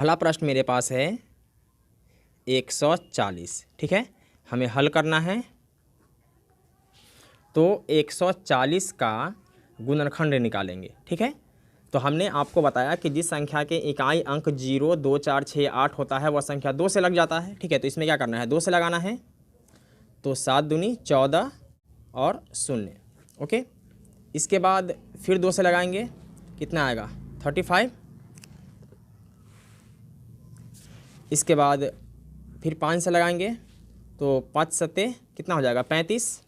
पहला प्रश्न मेरे पास है 140। ठीक है, हमें हल करना है। तो 140 का गुणनखंड निकालेंगे। ठीक है, तो हमने आपको बताया कि जिस संख्या के इकाई अंक 0, 2, 4, 6, 8 होता है वह संख्या 2 से लग जाता है। ठीक है, तो इसमें क्या करना है, 2 से लगाना है। तो 7 दूनी 14 और 0। ओके, इसके बाद फिर 2 से लगाएंगे, कितना आएगा 35। इसके बाद फिर 5 से लगाएंगे तो 5 सत्ते कितना हो जाएगा 35।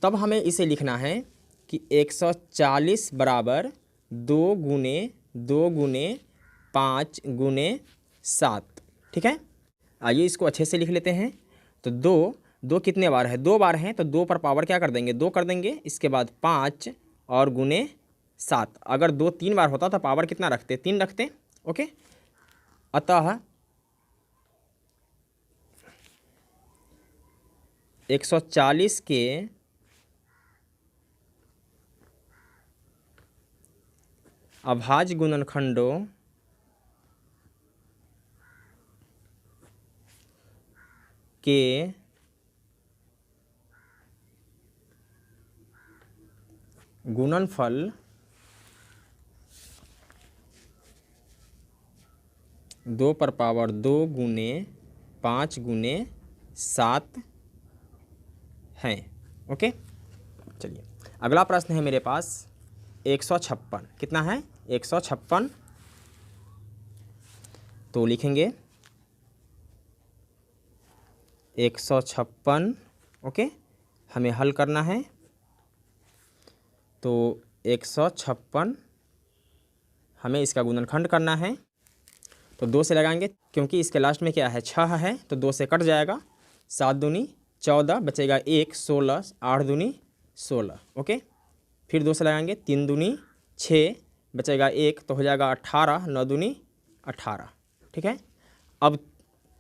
तब हमें इसे लिखना है कि 140 बराबर 2 गुने 2 गुने 5 गुने 7। ठीक है, आइए इसको अच्छे से लिख लेते हैं। तो 2 कितने बार है, 2 बार हैं, तो 2 पर पावर क्या कर देंगे, 2 कर देंगे। इसके बाद 5 और गुने 7। अगर 2 3 बार होता तो पावर कितना रखते, 3 रखते। ओके, अतः 140 के अभाज्य गुणनखंडों के गुणनफल 2 पर पावर 2 गुने 5 गुने 7 हैं। ओके, चलिए अगला प्रश्न है मेरे पास 156। कितना है 156। तो लिखेंगे 156। ओके, हमें हल करना है। तो 156 हमें इसका गुणनखंड करना है। तो 2 से लगाएंगे क्योंकि इसके लास्ट में क्या है 6 है, तो 2 से कट जाएगा। 7 दूनी 14 बचेगा 1, 16, 8 दूनी 16। ओके, फिर 2 से लगाएंगे, 3 दूनी 6 बचेगा 1, तो हो जाएगा 18, 9 दूनी 18। ठीक है, अब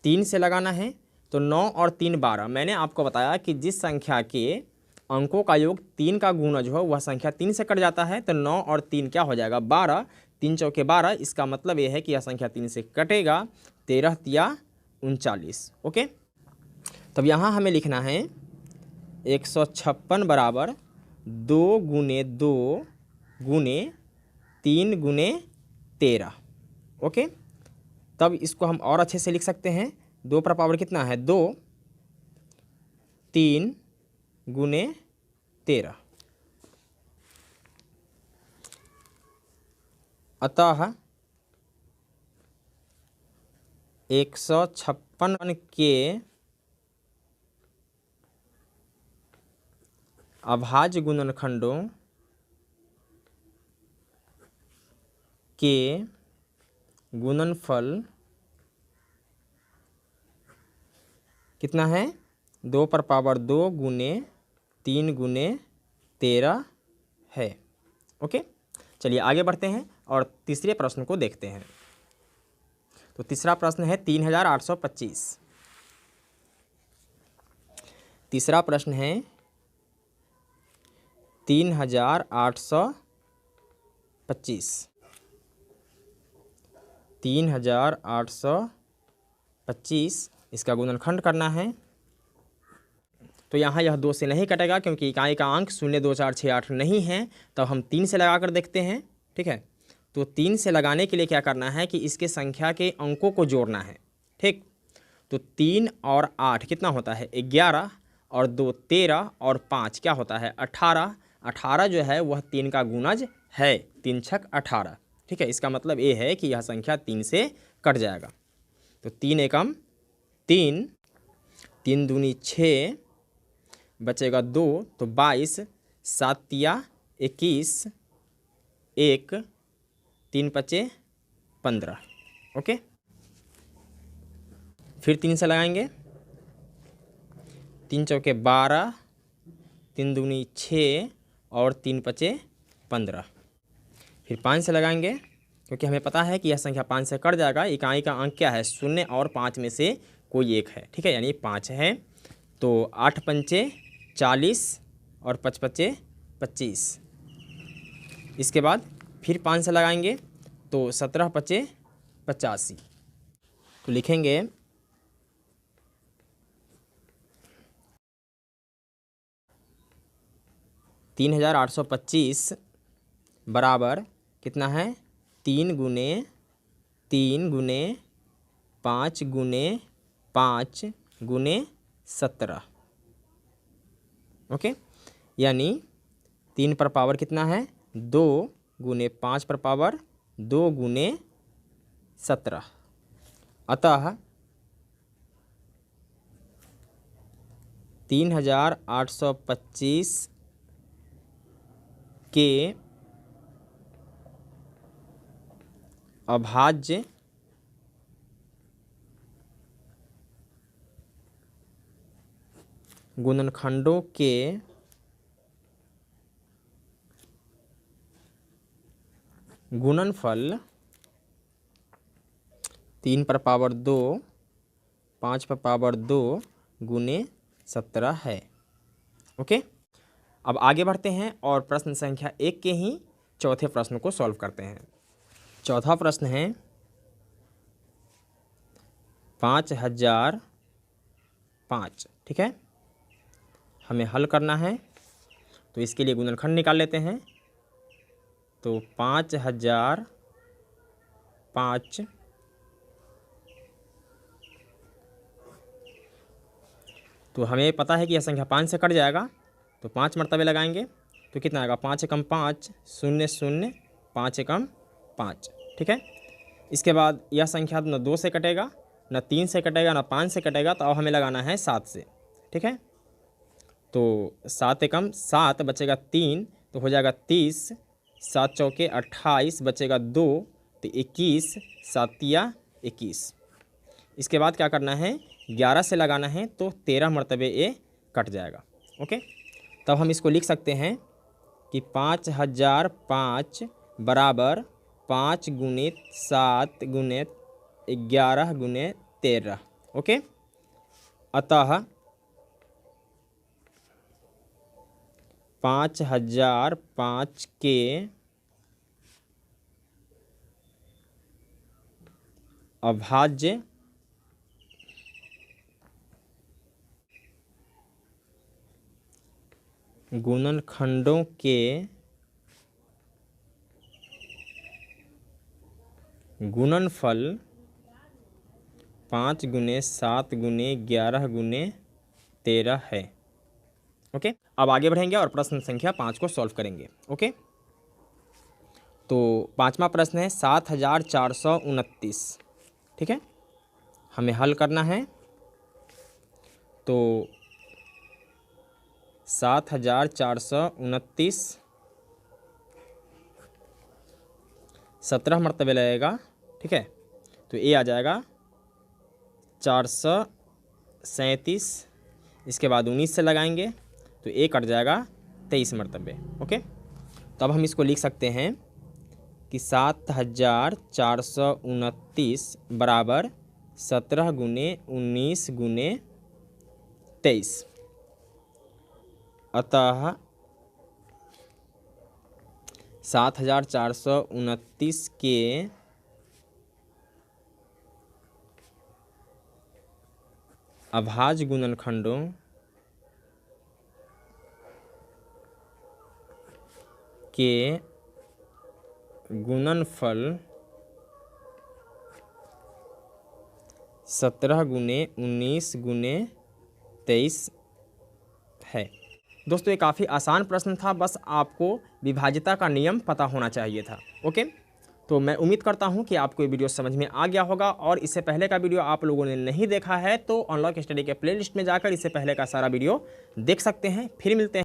3 से लगाना है। तो 9 और 3 12। मैंने आपको बताया कि जिस संख्या के अंकों का योग 3 का गुणज हो वह संख्या 3 से कट जाता है। तो 9 और 3 क्या हो जाएगा 12, 3 चौके 12। इसका मतलब यह है कि यह संख्या 3 से कटेगा, 13 तिया 39। ओके, तब यहाँ हमें लिखना है 156 बराबर 2 गुने 2 गुने 3 गुने 13। ओके, तब इसको हम और अच्छे से लिख सकते हैं। 2 पर पावर कितना है 2, 3 गुने 13। अतः 156 के अभाज्य गुणनखंडों के गुणनफल कितना है 2 पर पावर 2 गुने 3 गुने 13 है। ओके, चलिए आगे बढ़ते हैं और तीसरे प्रश्न को देखते हैं। तो तीसरा प्रश्न है 3825। तीसरा प्रश्न है 3825। 3825 इसका गुणनखंड करना है। तो यहाँ यह 2 से नहीं कटेगा क्योंकि इकाई का अंक 0, 2, 4, 6, 8 नहीं है। तब हम 3 से लगा कर देखते हैं। ठीक है, तो 3 से लगाने के लिए क्या करना है कि इसके संख्या के अंकों को जोड़ना है। ठीक, तो 3 और 8 कितना होता है 11, और 2 13, और 5 क्या होता है 18। 18 जो है वह 3 का गुणज है, 3 छक 18। ठीक है, इसका मतलब ये है कि यह संख्या 3 से कट जाएगा। तो 3 एकम 3, 3 दूनी 6 बचेगा 2, तो 22, 7 तिया 21, 1, 3 पचे 15। ओके, फिर 3 से लगाएंगे, 3 चौके 12, 3 दूनी 6 और 3 पचे 15। फिर 5 से लगाएंगे क्योंकि हमें पता है कि यह संख्या 5 से कट जाएगा। इकाई का अंक क्या है 0 और 5 में से कोई एक है। ठीक है, यानी 5 है। तो 8 पंचे 40 और 5 पचे 25। इसके बाद फिर 5 से लगाएंगे तो 17 पचे 85। तो लिखेंगे 3825 बराबर कितना है 3 गुने 3 गुने 5 गुने 5 गुने 17। ओके, यानी 3 पर पावर कितना है 2 गुने 5 पर पावर 2 गुने 17। अतः 3825 के अभाज्य गुणनखंडों के गुणनफल 3 पर पावर 2 5 पर पावर 2 गुने 17 है। ओके, अब आगे बढ़ते हैं और प्रश्न संख्या 1 के ही चौथे प्रश्न को सॉल्व करते हैं। चौथा प्रश्न है 5005। ठीक है, हमें हल करना है तो इसके लिए गुणनखंड निकाल लेते हैं। तो 5005 तो हमें पता है कि यह संख्या 5 से कट जाएगा, तो 5 मरतबे लगाएंगे तो कितना आएगा 5 एकम 5 0 0 5 एकम 5। ठीक है, इसके बाद यह संख्या न 2 से कटेगा, न 3 से कटेगा, न 5 से कटेगा, तो अब हमें लगाना है 7 से। ठीक है, तो 7 एकम 7 बचेगा 3 तो हो जाएगा 30, 7 चौके 28 बचेगा 2 तो 21, 7 तिया 21। इसके बाद क्या करना है 11 से लगाना है तो 13 मरतबे ये कट जाएगा। ओके, तब हम इसको लिख सकते हैं कि 5005 बराबर 5 गुने 7 गुने 11 गुने 13। ओके, अतः 5005 के अभाज्य गुणनखंडों के गुणनफल 5 गुने 7 गुने 11 गुने 13 है। ओके, अब आगे बढ़ेंगे और प्रश्न संख्या 5 को सॉल्व करेंगे। ओके, तो 5वां प्रश्न है 7429। ठीक है, हमें हल करना है तो 7429 17 मरतबे लगेगा। ठीक है, तो ये आ जाएगा 437। इसके बाद 19 से लगाएंगे तो ये कट जाएगा 23 मरतबे। ओके, तब हम इसको लिख सकते हैं कि 7429 बराबर 17 गुने 19 गुने 23। अतः 7429 के अभाज्य गुणनखंडों के गुणनफल 17 गुने 19 गुने 23 है। दोस्तों, ये काफ़ी आसान प्रश्न था, बस आपको विभाज्यता का नियम पता होना चाहिए था। ओके, तो मैं उम्मीद करता हूँ कि आपको ये वीडियो समझ में आ गया होगा, और इससे पहले का वीडियो आप लोगों ने नहीं देखा है तो अनलॉक स्टडी के प्लेलिस्ट में जाकर इससे पहले का सारा वीडियो देख सकते हैं। फिर मिलते हैं।